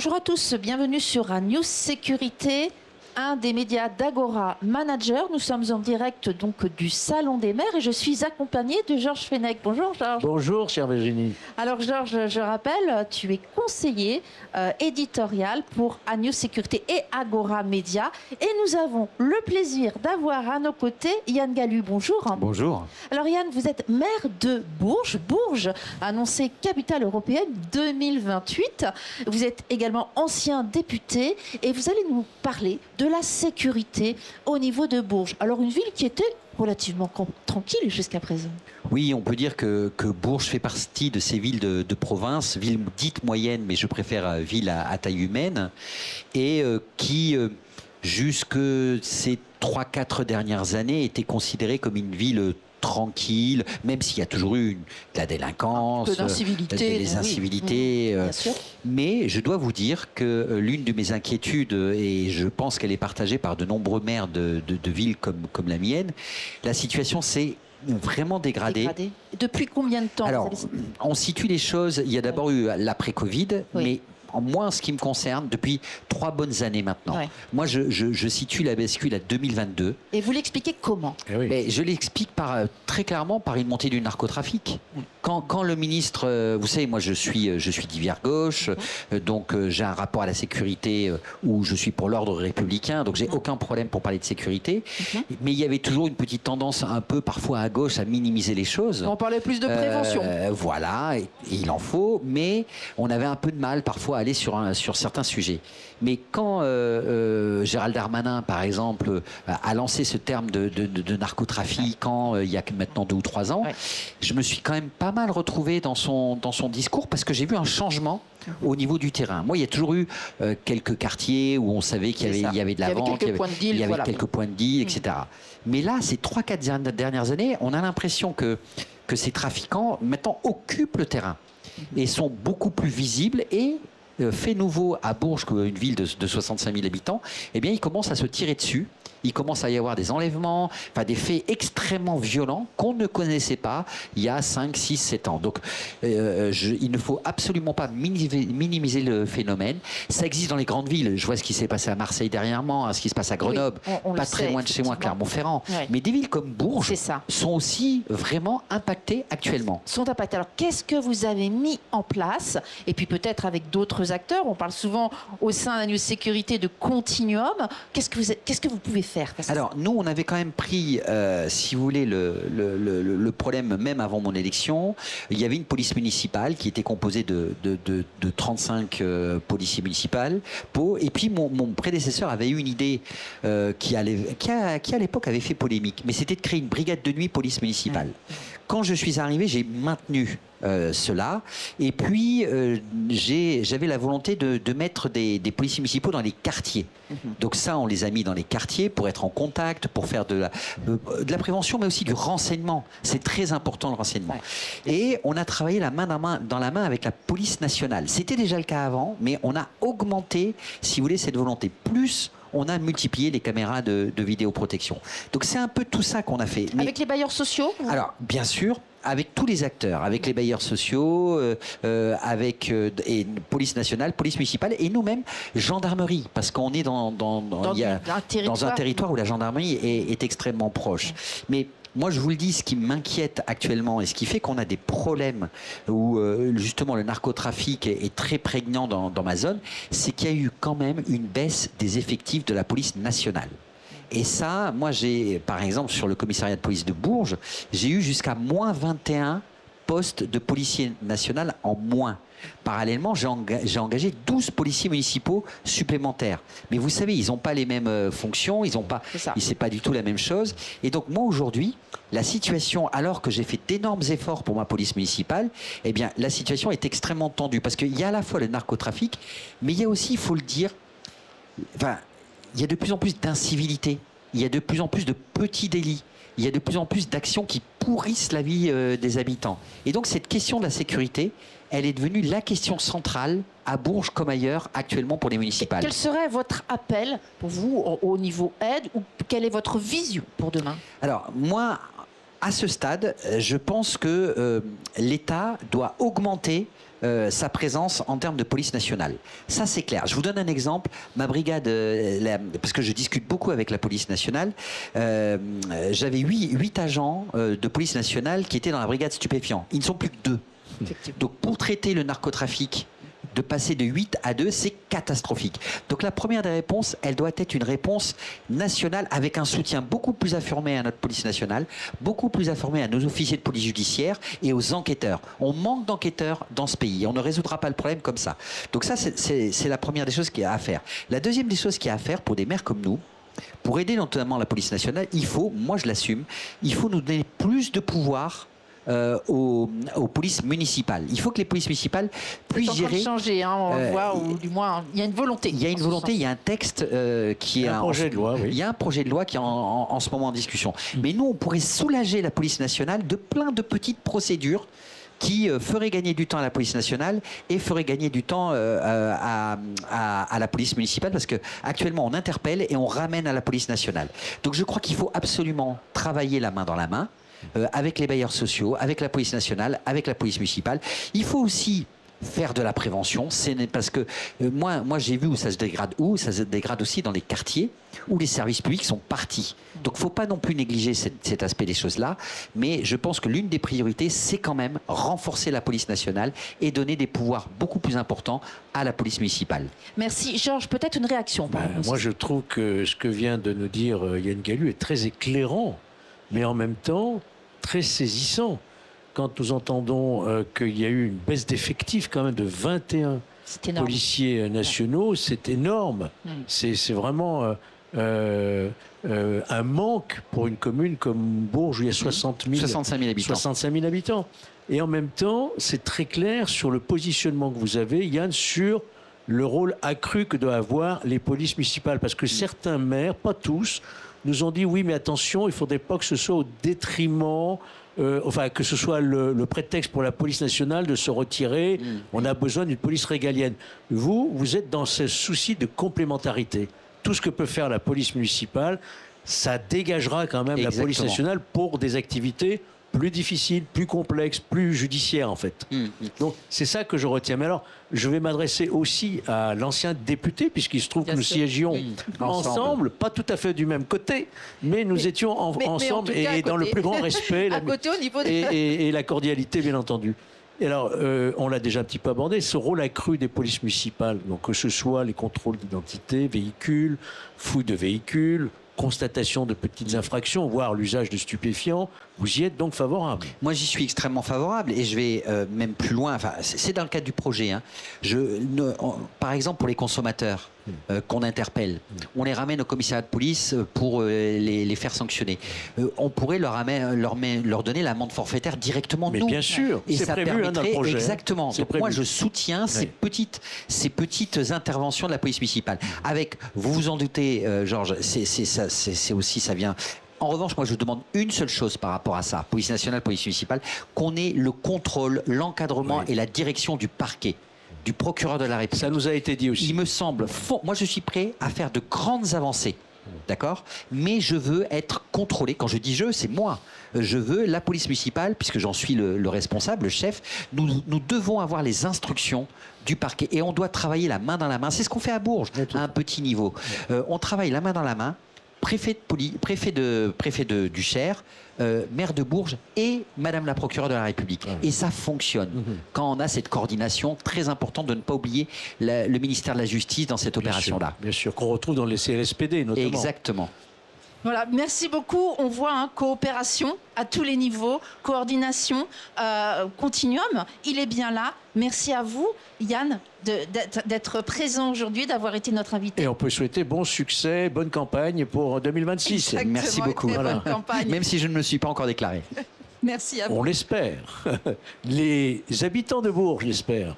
Bonjour à tous, bienvenue sur News Sécurité, un des médias d'Agora Manager. Nous sommes en direct donc du Salon des maires et je suis accompagnée de Georges Fenech. Bonjour Georges. Bonjour chère Virginie. Alors Georges, je rappelle, tu es conseiller éditorial pour News Sécurité et Agora Média. Et nous avons le plaisir d'avoir à nos côtés Yann Gallu. Bonjour. Bonjour. Alors Yann, vous êtes maire de Bourges. Bourges, annoncée capitale européenne 2028. Vous êtes également ancien député et vous allez nous parler de la sécurité au niveau de Bourges. Alors une ville qui était relativement tranquille jusqu'à présent. Oui, on peut dire que Bourges fait partie de ces villes de province, villes dites moyennes, mais je préfère villes à taille humaine, et qui, jusque ces 3-4 dernières années, était considérée comme une ville tranquille, même s'il y a toujours eu de la délinquance, un peu d'incivilité, des incivilités. Bien sûr. Mais je dois vous dire que l'une de mes inquiétudes, et je pense qu'elle est partagée par de nombreux maires de villes comme la mienne, la situation s'est vraiment dégradée. Depuis combien de temps? Alors, on situe les choses, il y a d'abord eu l'après-Covid, mais en ce qui me concerne, depuis 3 bonnes années maintenant. Ouais. Moi, je situe la bascule à 2022. Et vous l'expliquez comment? Mais je l'explique très clairement par une montée du narcotrafic. Quand le ministre, vous savez, moi je suis d'hiver gauche, donc j'ai un rapport à la sécurité où je suis pour l'ordre républicain, donc j'ai aucun problème pour parler de sécurité. Mais il y avait toujours une petite tendance un peu parfois à gauche à minimiser les choses. On parlait plus de prévention. Voilà, et il en faut, mais on avait un peu de mal parfois à aller sur certains sujets. Mais quand Gérald Darmanin, par exemple, a lancé ce terme de narcotrafic, il y a maintenant 2 ou 3 ans, je me suis quand même pas mal retrouvé dans son discours parce que j'ai vu un changement au niveau du terrain. Moi, il y a toujours eu quelques quartiers où on savait qu'il y avait de la vente, il y avait quelques points de deal, etc. Mais là, ces 3-4 dernières années, on a l'impression que ces trafiquants, maintenant, occupent le terrain et sont beaucoup plus visibles et fait nouveau à Bourges, une ville de 65 000 habitants, eh bien, il commence à se tirer dessus. Il commence à y avoir des enlèvements, enfin des faits extrêmement violents qu'on ne connaissait pas il y a 5, 6, 7 ans. Donc il ne faut absolument pas minimiser le phénomène. Ça existe dans les grandes villes. Je vois ce qui s'est passé à Marseille dernièrement, ce qui se passe à Grenoble, pas très loin de chez moi, Clermont-Ferrand. Mais des villes comme Bourges sont aussi vraiment impactées actuellement. Sont impactées. Alors qu'est-ce que vous avez mis en place? Et puis peut-être avec d'autres acteurs. On parle souvent au sein de la News Sécurité de continuum. Qu'est-ce que vous pouvez faire? Alors, nous, on avait quand même pris, si vous voulez, le problème, même avant mon élection, il y avait une police municipale qui était composée de 35 policiers municipaux. Et puis, mon prédécesseur avait eu une idée qui à l'époque avait fait polémique, mais c'était de créer une brigade de nuit police municipale. Quand je suis arrivé, j'ai maintenu cela. Et puis, j'avais la volonté de mettre des policiers municipaux dans les quartiers. Donc ça, on les a mis dans les quartiers pour être en contact, pour faire de la prévention, mais aussi du renseignement. C'est très important, le renseignement. Et on a travaillé dans la main avec la police nationale. C'était déjà le cas avant, mais on a augmenté, si vous voulez, cette volonté. Plus on a multiplié les caméras de vidéoprotection. Donc c'est un peu tout ça qu'on a fait. Mais avec les bailleurs sociaux? Alors, bien sûr, avec tous les acteurs, avec les bailleurs sociaux, avec police nationale, police municipale et nous-mêmes, gendarmerie, parce qu'on est dans un territoire où la gendarmerie est extrêmement proche. Mais moi, je vous le dis, ce qui m'inquiète actuellement et ce qui fait qu'on a des problèmes où justement le narcotrafic est très prégnant dans ma zone, c'est qu'il y a eu quand même une baisse des effectifs de la police nationale. Et ça, moi, par exemple, sur le commissariat de police de Bourges, j'ai eu jusqu'à moins 21 postes de policiers nationaux en moins. Parallèlement, j'ai engagé 12 policiers municipaux supplémentaires. Mais vous savez, ils n'ont pas les mêmes fonctions, c'est pas du tout la même chose. Et donc moi aujourd'hui, la situation, alors que j'ai fait d'énormes efforts pour ma police municipale, eh bien la situation est extrêmement tendue parce qu'il y a à la fois le narcotrafic, mais il y a aussi, il faut le dire, il y a de plus en plus d'incivilité, il y a de plus en plus de petits délits. Il y a de plus en plus d'actions qui pourrissent la vie des habitants. Et donc cette question de la sécurité, elle est devenue la question centrale à Bourges comme ailleurs actuellement pour les municipales. Quel serait votre appel pour vous au niveau aide ou quelle est votre vision pour demain? Alors moi, à ce stade, je pense que l'État doit augmenter sa présence en termes de police nationale. Ça, c'est clair. Je vous donne un exemple. Ma brigade, parce que je discute beaucoup avec la police nationale, j'avais 8 agents de police nationale qui étaient dans la brigade stupéfiants. Ils ne sont plus que 2. Donc, pour traiter le narcotrafic, de passer de 8 à 2, c'est catastrophique. Donc la première des réponses, elle doit être une réponse nationale avec un soutien beaucoup plus affirmé à notre police nationale, beaucoup plus affirmé à nos officiers de police judiciaire et aux enquêteurs. On manque d'enquêteurs dans ce pays. On ne résoudra pas le problème comme ça. Donc ça, c'est la première des choses qu'il y a à faire. La deuxième des choses qu'il y a à faire pour des maires comme nous, pour aider notamment la police nationale, il faut, moi je l'assume, il faut nous donner plus de pouvoir aux polices municipales. Il faut que les polices municipales puissent gérer. C'est en train de changer, hein, on le voit, ou du moins, il y a une volonté. Il y a une volonté, il y a un texte qui est un projet de loi, oui. Il y a un projet de loi qui est en ce moment en discussion. Mais nous, on pourrait soulager la police nationale de plein de petites procédures qui ferait gagner du temps à la police nationale et ferait gagner du temps à la police municipale, parce qu'actuellement on interpelle et on ramène à la police nationale. Donc je crois qu'il faut absolument travailler la main dans la main avec les bailleurs sociaux, avec la police nationale, avec la police municipale. Il faut aussi faire de la prévention, parce que moi j'ai vu où ça se dégrade, ça se dégrade aussi dans les quartiers où les services publics sont partis. Donc il ne faut pas non plus négliger cet aspect des choses-là, mais je pense que l'une des priorités, c'est quand même renforcer la police nationale et donner des pouvoirs beaucoup plus importants à la police municipale. Merci. Georges, peut-être une réaction. Moi je trouve que ce que vient de nous dire Yann Gallut est très éclairant, mais en même temps très saisissant. Quand nous entendons qu'il y a eu une baisse d'effectifs quand même de 21 policiers nationaux, c'est énorme. C'est vraiment un manque pour une commune comme Bourges où il y a 65 000 habitants. Et en même temps, c'est très clair sur le positionnement que vous avez, Yann, sur le rôle accru que doivent avoir les polices municipales. Parce que certains maires, pas tous, nous ont dit oui, mais attention, il ne faudrait pas que ce soit au détriment... que ce soit le prétexte pour la police nationale de se retirer. On a besoin d'une police régalienne. Vous êtes dans ce souci de complémentarité. Tout ce que peut faire la police municipale, ça dégagera quand même la police nationale pour des activités plus difficiles, plus complexes, plus judiciaires en fait. Donc c'est ça que je retiens. Mais alors, je vais m'adresser aussi à l'ancien député, puisqu'il se trouve que nous siégions ensemble, pas tout à fait du même côté, mais nous étions ensemble et dans le plus grand respect et la cordialité, bien entendu. Et alors, on l'a déjà un petit peu abordé, ce rôle accru des polices municipales, donc que ce soit les contrôles d'identité, véhicules, fouilles de véhicules, constatation de petites infractions, voire l'usage de stupéfiants, vous y êtes donc favorable? Moi, j'y suis extrêmement favorable et je vais même plus loin. Enfin, c'est dans le cadre du projet. Hein. Par exemple, pour les consommateurs qu'on interpelle, on les ramène au commissariat de police pour les faire sanctionner. On pourrait leur donner l'amende forfaitaire directement. Mais bien sûr, et c'est ça prévu dans le projet. Exactement. Hein. Donc moi, je soutiens ces petites interventions de la police municipale. Avec, vous vous en doutez, Georges, c'est aussi, ça vient... En revanche, moi, je demande une seule chose par rapport à ça, police nationale, police municipale, qu'on ait le contrôle, l'encadrement et la direction du parquet, du procureur de la République. Ça nous a été dit aussi. Il me semble, moi, je suis prêt à faire de grandes avancées, d'accord ? Mais je veux être contrôlé. Quand je dis je, c'est moi. Je veux la police municipale, puisque j'en suis le responsable, le chef. Nous devons avoir les instructions du parquet et on doit travailler la main dans la main. C'est ce qu'on fait à Bourges, à un petit niveau. On travaille la main dans la main. Préfet du Cher, maire de Bourges et Madame la procureure de la République. Et ça fonctionne quand on a cette coordination très importante de ne pas oublier le ministère de la Justice dans cette opération-là. Bien sûr, qu'on retrouve dans les CLSPD notamment. Exactement. Voilà, merci beaucoup. On voit coopération à tous les niveaux, coordination, continuum. Il est bien là. Merci à vous, Yann, d'être présent aujourd'hui, d'avoir été notre invité. Et on peut souhaiter bon succès, bonne campagne pour 2026. Exactement, merci beaucoup. Voilà. Bonne campagne. Même si je ne me suis pas encore déclaré. Merci à vous. On l'espère. Les habitants de Bourges l'espèrent.